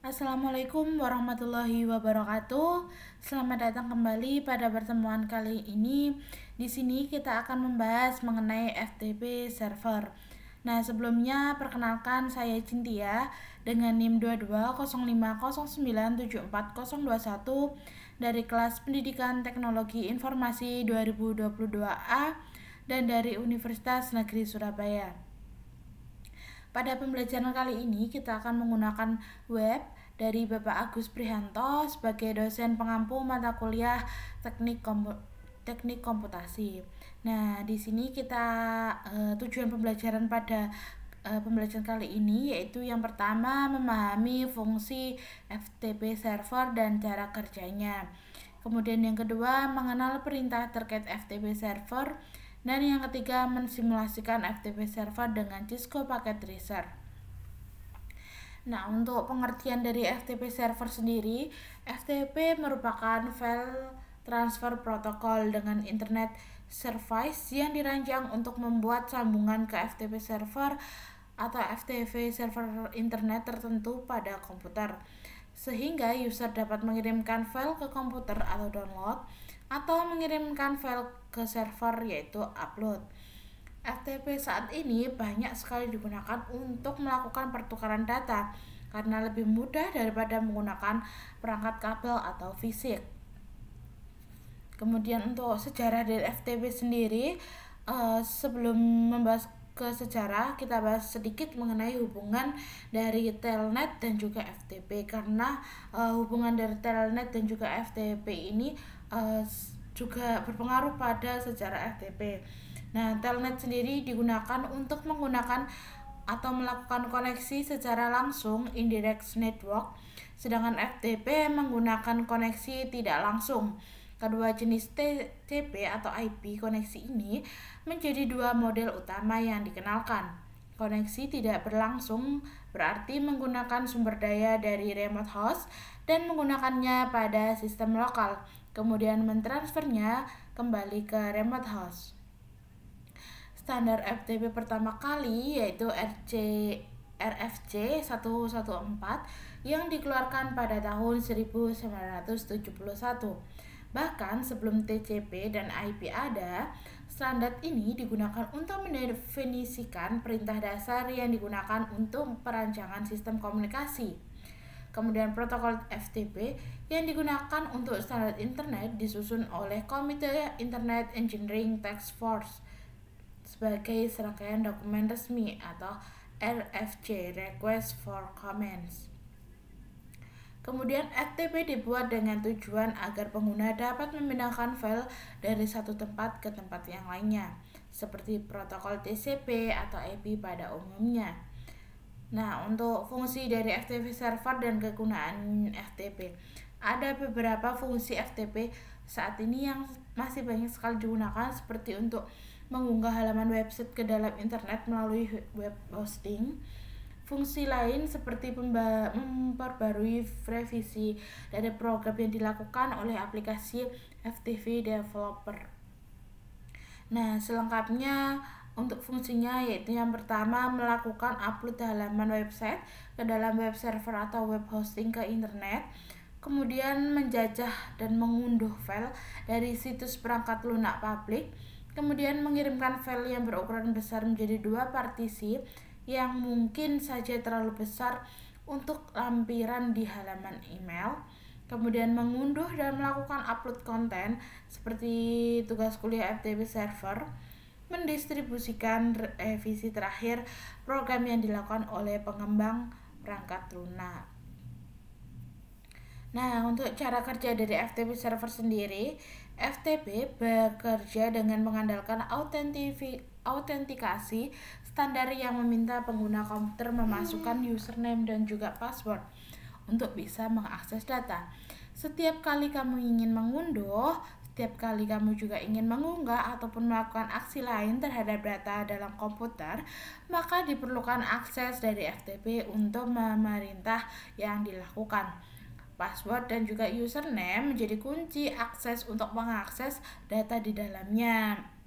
Assalamualaikum warahmatullahi wabarakatuh. Selamat datang kembali pada pertemuan kali ini. Di sini kita akan membahas mengenai FTP server. Nah, sebelumnya perkenalkan saya Cintia dengan NIM 220509740021 dari kelas Pendidikan Teknologi Informasi 2022A dan dari Universitas Negeri Surabaya. Pada pembelajaran kali ini kita akan menggunakan web dari Bapak Agus Prihanto sebagai dosen pengampu mata kuliah teknik komputasi. Nah, di sini kita tujuan pembelajaran pada pembelajaran kali ini yaitu yang pertama memahami fungsi FTP server dan cara kerjanya. Kemudian yang kedua mengenal perintah terkait FTP server. Dan yang ketiga, mensimulasikan FTP server dengan Cisco Packet Tracer. Nah, untuk pengertian dari FTP server sendiri, FTP merupakan file transfer protokol dengan internet service yang dirancang untuk membuat sambungan ke FTP server atau FTP server internet tertentu pada komputer, sehingga user dapat mengirimkan file ke komputer atau download atau mengirimkan file ke server yaitu upload. FTP saat ini banyak sekali digunakan untuk melakukan pertukaran data karena lebih mudah daripada menggunakan perangkat kabel atau fisik. Kemudian untuk sejarah dari FTP sendiri, sebelum membahas ke sejarah, kita bahas sedikit mengenai hubungan dari Telnet dan juga FTP karena hubungan dari Telnet dan juga FTP ini juga berpengaruh pada sejarah FTP. Nah, Telnet sendiri digunakan untuk menggunakan atau melakukan koneksi secara langsung indirect network, sedangkan FTP menggunakan koneksi tidak langsung. Kedua jenis TCP atau IP koneksi ini menjadi dua model utama yang dikenalkan. Koneksi tidak berlangsung berarti menggunakan sumber daya dari remote host dan menggunakannya pada sistem lokal, kemudian mentransfernya kembali ke remote host. Standar FTP pertama kali yaitu RFC 114 yang dikeluarkan pada tahun 1971. Bahkan sebelum TCP dan IP ada, standar ini digunakan untuk mendefinisikan perintah dasar yang digunakan untuk perancangan sistem komunikasi. Kemudian protokol FTP yang digunakan untuk standar internet disusun oleh Komite Internet Engineering Task Force sebagai serangkaian dokumen resmi atau RFC (Request for Comments). Kemudian FTP dibuat dengan tujuan agar pengguna dapat memindahkan file dari satu tempat ke tempat yang lainnya, seperti protokol TCP atau IP pada umumnya. Nah, untuk fungsi dari FTP server dan kegunaan FTP, ada beberapa fungsi FTP saat ini yang masih banyak sekali digunakan, seperti untuk mengunggah halaman website ke dalam internet melalui web hosting. Fungsi lain seperti memperbarui revisi dari program yang dilakukan oleh aplikasi FTP developer. Nah, selengkapnya untuk fungsinya yaitu yang pertama melakukan upload halaman website ke dalam web server atau web hosting ke internet, kemudian menjajah dan mengunduh file dari situs perangkat lunak publik, kemudian mengirimkan file yang berukuran besar menjadi dua partisi yang mungkin saja terlalu besar untuk lampiran di halaman email, kemudian mengunduh dan melakukan upload konten seperti tugas kuliah FTP server, mendistribusikan revisi terakhir program yang dilakukan oleh pengembang perangkat lunak. Nah, untuk cara kerja dari FTP server sendiri, FTP bekerja dengan mengandalkan autentikasi standar yang meminta pengguna komputer memasukkan username dan juga password untuk bisa mengakses data. Setiap kali kamu ingin mengunduh, setiap kali kamu juga ingin mengunggah ataupun melakukan aksi lain terhadap data dalam komputer, maka diperlukan akses dari FTP untuk memerintah yang dilakukan. Password dan juga username menjadi kunci akses untuk mengakses data di dalamnya.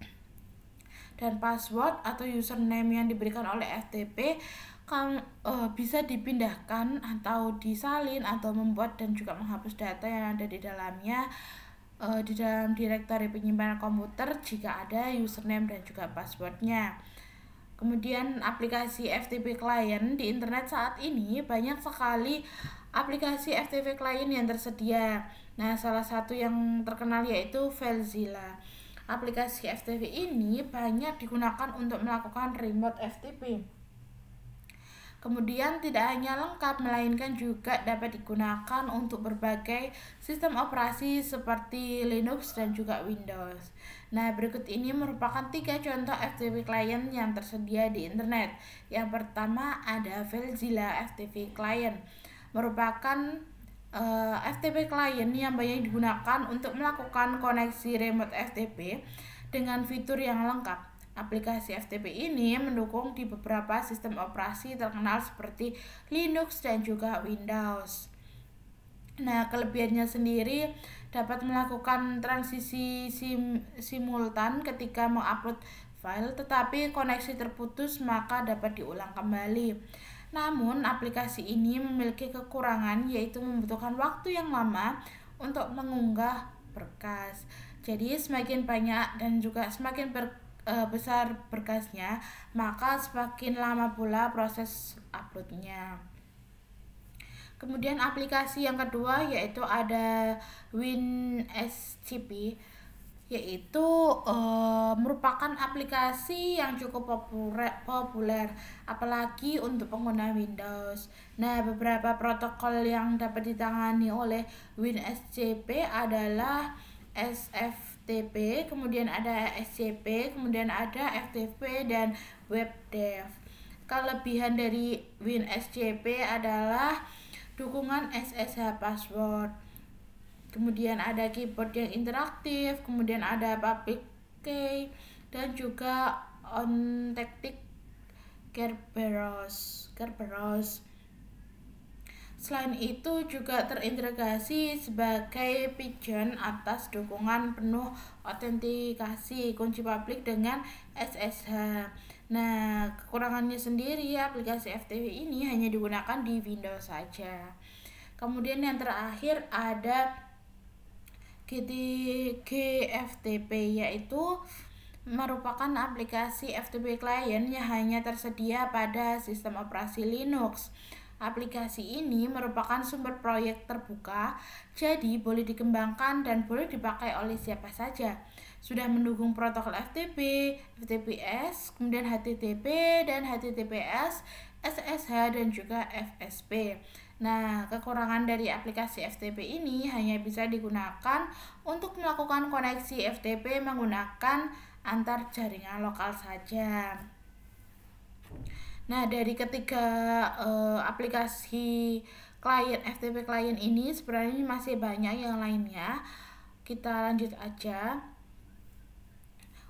Dan password atau username yang diberikan oleh FTP bisa dipindahkan atau disalin atau membuat dan juga menghapus data yang ada di dalamnya di dalam direktori penyimpanan komputer jika ada username dan juga passwordnya. Kemudian aplikasi FTP Client di internet saat ini banyak sekali aplikasi FTP Client yang tersedia. Nah, salah satu yang terkenal yaitu FileZilla. Aplikasi FTP ini banyak digunakan untuk melakukan remote FTP. Kemudian tidak hanya lengkap, melainkan juga dapat digunakan untuk berbagai sistem operasi seperti Linux dan juga Windows. Nah, berikut ini merupakan 3 contoh FTP Client yang tersedia di internet. Yang pertama ada FileZilla FTP Client, merupakan FTP Client yang banyak digunakan untuk melakukan koneksi remote FTP dengan fitur yang lengkap. Aplikasi FTP ini mendukung di beberapa sistem operasi terkenal seperti Linux dan juga Windows. Nah, kelebihannya sendiri dapat melakukan transisi simultan ketika mengupload file, tetapi koneksi terputus maka dapat diulang kembali. Namun, aplikasi ini memiliki kekurangan yaitu membutuhkan waktu yang lama untuk mengunggah berkas. Jadi, semakin banyak dan juga semakin besar berkasnya, maka semakin lama pula proses uploadnya. Kemudian aplikasi yang kedua yaitu ada WinSCP, yaitu merupakan aplikasi yang cukup populer apalagi untuk pengguna Windows. Nah, beberapa protokol yang dapat ditangani oleh WinSCP adalah SFTP, kemudian ada SCP, kemudian ada FTP dan WebDev. Kelebihan dari WinSCP adalah dukungan SSH password. Kemudian ada keyboard yang interaktif, kemudian ada public key dan juga on-tactic Kerberos. Selain itu juga terintegrasi sebagai pigeon atas dukungan penuh autentikasi kunci publik dengan SSH. Nah, kekurangannya sendiri aplikasi FTP ini hanya digunakan di Windows saja. Kemudian yang terakhir ada GFTP, yaitu merupakan aplikasi FTP client yang hanya tersedia pada sistem operasi Linux. Aplikasi ini merupakan sumber proyek terbuka, jadi boleh dikembangkan dan boleh dipakai oleh siapa saja. Sudah mendukung protokol FTP, FTPS, kemudian HTTP dan HTTPS, SSH dan juga FSP. Nah, kekurangan dari aplikasi FTP ini hanya bisa digunakan untuk melakukan koneksi FTP menggunakan antar jaringan lokal saja. Nah, dari ketiga aplikasi klien FTP client ini sebenarnya masih banyak yang lainnya. Kita lanjut aja.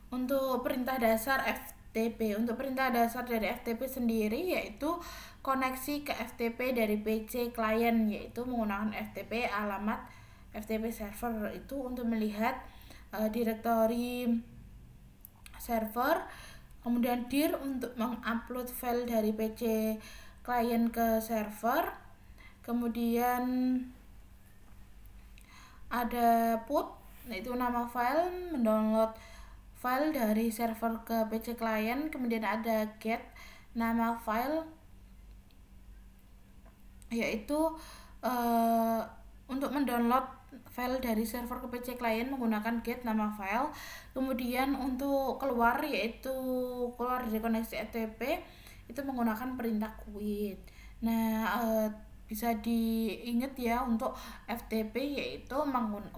Untuk perintah dasar FTP, untuk perintah dasar dari FTP sendiri yaitu koneksi ke FTP dari PC client, yaitu menggunakan FTP alamat FTP server itu untuk melihat direktori server. Kemudian dir untuk mengupload file dari PC client ke server. Kemudian ada put, yaitu nama file, mendownload file dari server ke PC client. Kemudian ada get, nama file, yaitu untuk mendownload file dari server ke PC client menggunakan get nama file. Kemudian untuk keluar, yaitu keluar dari koneksi FTP itu menggunakan perintah quit. Nah, bisa diingat ya, untuk FTP yaitu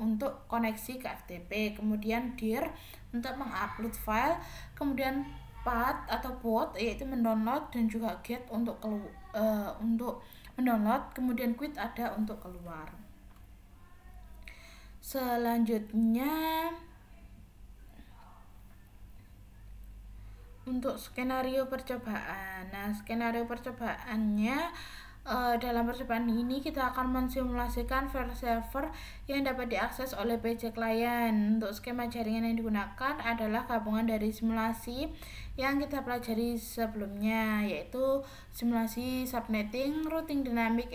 untuk koneksi ke FTP, kemudian dir untuk mengupload file, kemudian path atau put yaitu mendownload, dan juga get untuk untuk mendownload, kemudian quit ada untuk keluar. Selanjutnya untuk skenario percobaan. Nah, skenario percobaannya Dalam percobaan ini kita akan mensimulasikan file server yang dapat diakses oleh PC klien. Untuk skema jaringan yang digunakan adalah gabungan dari simulasi yang kita pelajari sebelumnya, yaitu simulasi subnetting, routing dynamic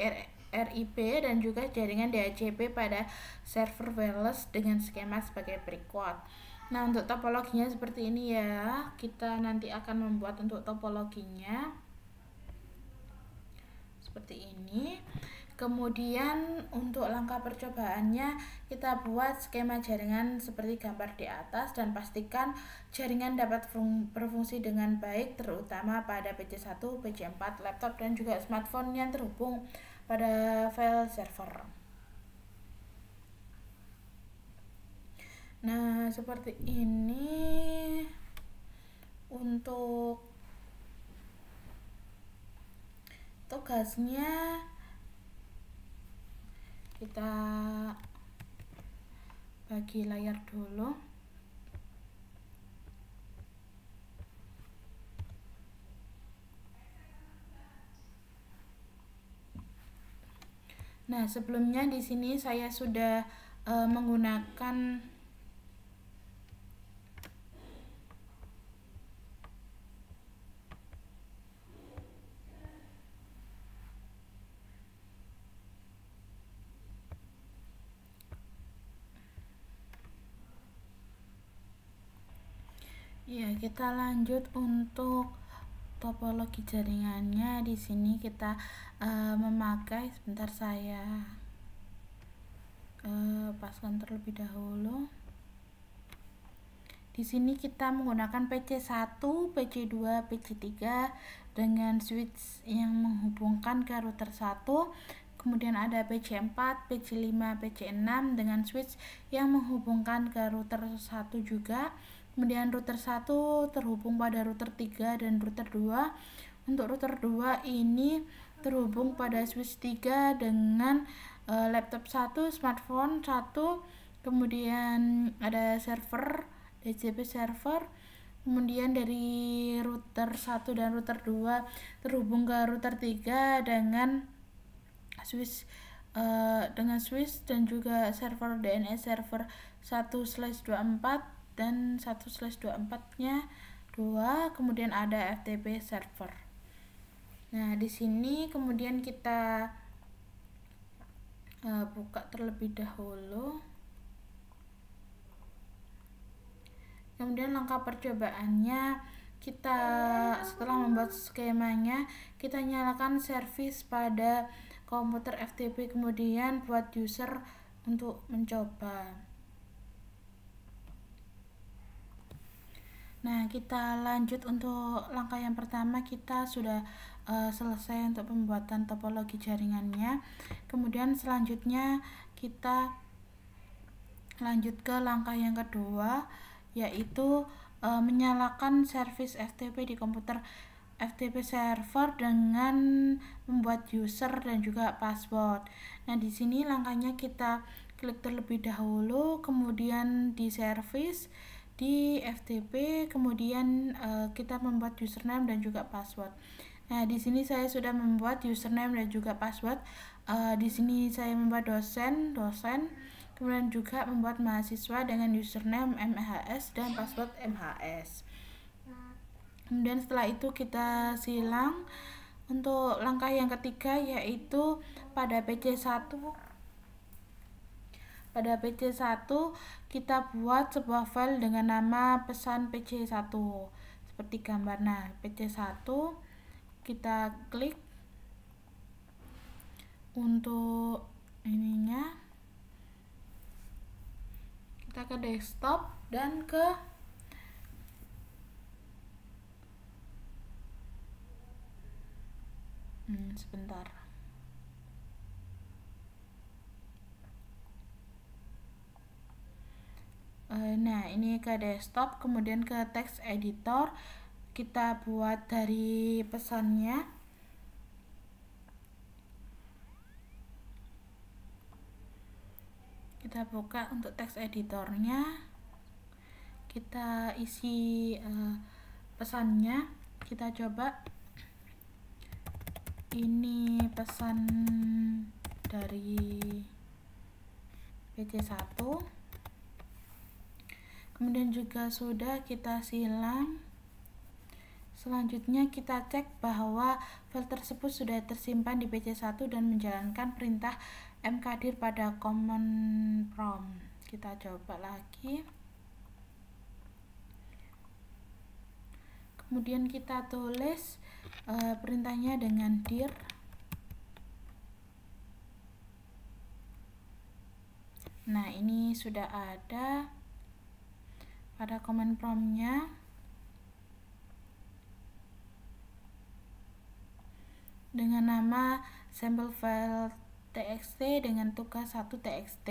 RIP, dan juga jaringan DHCP pada server wireless dengan skema sebagai berikut. Nah, untuk topologinya seperti ini ya. Kita nanti akan membuat untuk topologinya seperti ini. Kemudian untuk langkah percobaannya kita buat skema jaringan seperti gambar di atas dan pastikan jaringan dapat berfungsi dengan baik, terutama pada PC1, PC4, laptop dan juga smartphone yang terhubung pada file server. Nah, seperti ini untuk tugasnya. Kita bagi layar dulu. Nah, sebelumnya di sini saya sudah menggunakan ya, kita lanjut untuk topologi jaringannya. Di sini kita memakai, sebentar saya paskan terlebih dahulu. Di sini kita menggunakan PC1, PC2, PC3 dengan switch yang menghubungkan ke router 1. Kemudian ada PC4, PC5, PC6 dengan switch yang menghubungkan ke router 1 juga. Kemudian router 1 terhubung pada router 3 dan router 2. Untuk router 2 ini terhubung pada switch 3 dengan laptop 1, smartphone 1. Kemudian ada server DHCP server. Kemudian dari router 1 dan router 2 terhubung ke router 3 dengan switch dan juga server DNS server 1/24 dan 1/24 nya 2. Kemudian ada FTP server. Nah, di sini kemudian kita buka terlebih dahulu. Kemudian langkah percobaannya, kita setelah membuat skemanya, kita nyalakan service pada komputer FTP, kemudian buat user untuk mencoba. Nah, kita lanjut untuk langkah yang pertama. Kita sudah selesai untuk pembuatan topologi jaringannya. Kemudian selanjutnya kita lanjut ke langkah yang kedua, yaitu menyalakan service FTP di komputer FTP server dengan membuat user dan juga password. Nah, di sini langkahnya kita klik terlebih dahulu, kemudian di service, di FTP, kemudian kita membuat username dan juga password. Nah, di sini saya sudah membuat username dan juga password. Di sini saya membuat dosen, kemudian juga membuat mahasiswa dengan username MHS dan password MHS. Kemudian setelah itu kita silang. Untuk langkah yang ketiga, yaitu pada PC1 kita buat sebuah file dengan nama pesan PC1 seperti gambar. Nah, PC1 kita klik untuk ininya, kita ke desktop dan ke sebentar. Nah, ini ke desktop, kemudian ke text editor, kita buat dari pesannya. Kita buka untuk text editornya, kita isi pesannya, kita coba ini pesan dari PC1. Kemudian juga sudah kita silang. Selanjutnya kita cek bahwa file tersebut sudah tersimpan di PC1 dan menjalankan perintah mkdir pada command prompt. Kita coba lagi. Kemudian kita tulis perintahnya dengan dir. Nah, ini sudah ada pada command prompt-nya. Dengan nama sampel file txt dengan tugas 1 txt.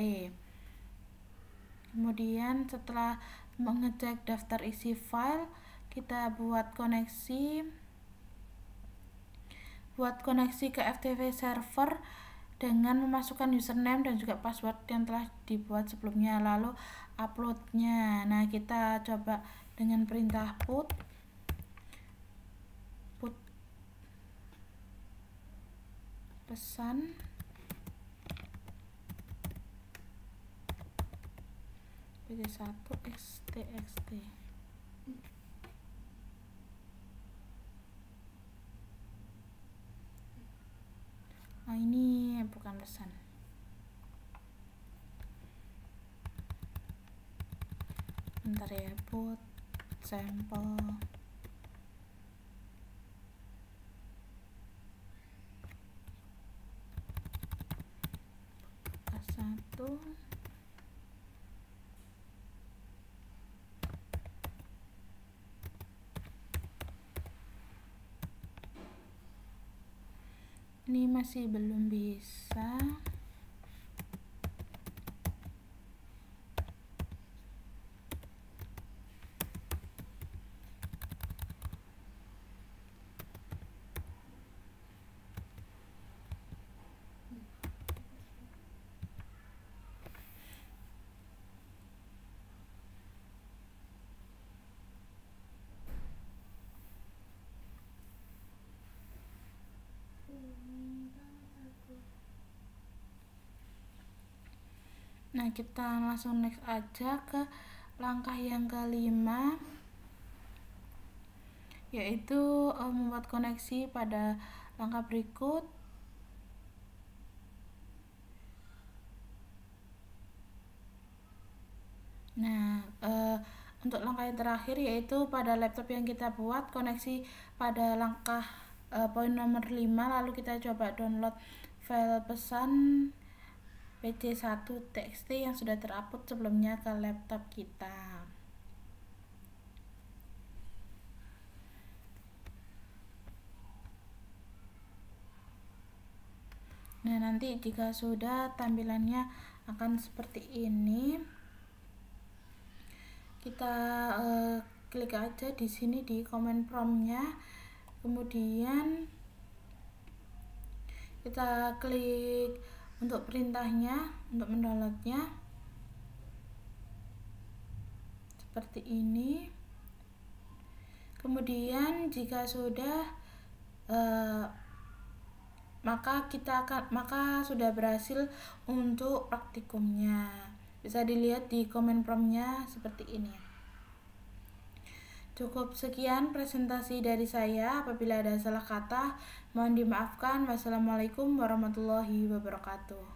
Kemudian setelah mengecek daftar isi file, kita buat koneksi ke FTP server dengan memasukkan username dan juga password yang telah dibuat sebelumnya, lalu uploadnya. Nah, kita coba dengan perintah put pesan PC1 txt. Nah, ini bukan pesan. Bentar ya, put sampel satu. Ini masih belum bisa. Nah, kita langsung next aja ke langkah yang kelima, yaitu membuat koneksi pada langkah berikut. Nah, untuk langkah yang terakhir yaitu pada laptop yang kita buat koneksi pada langkah poin nomor 5, lalu kita coba download file pesan PC1 txt yang sudah terupload sebelumnya ke laptop kita. Nah, nanti jika sudah tampilannya akan seperti ini. Kita klik aja di sini di command prompt-nya. Kemudian kita klik untuk perintahnya, untuk mendownloadnya seperti ini. Kemudian jika sudah maka sudah berhasil untuk praktikumnya. Bisa dilihat di command prompt-nya seperti ini. Cukup sekian presentasi dari saya. Apabila ada salah kata, mohon dimaafkan. Wassalamualaikum warahmatullahi wabarakatuh.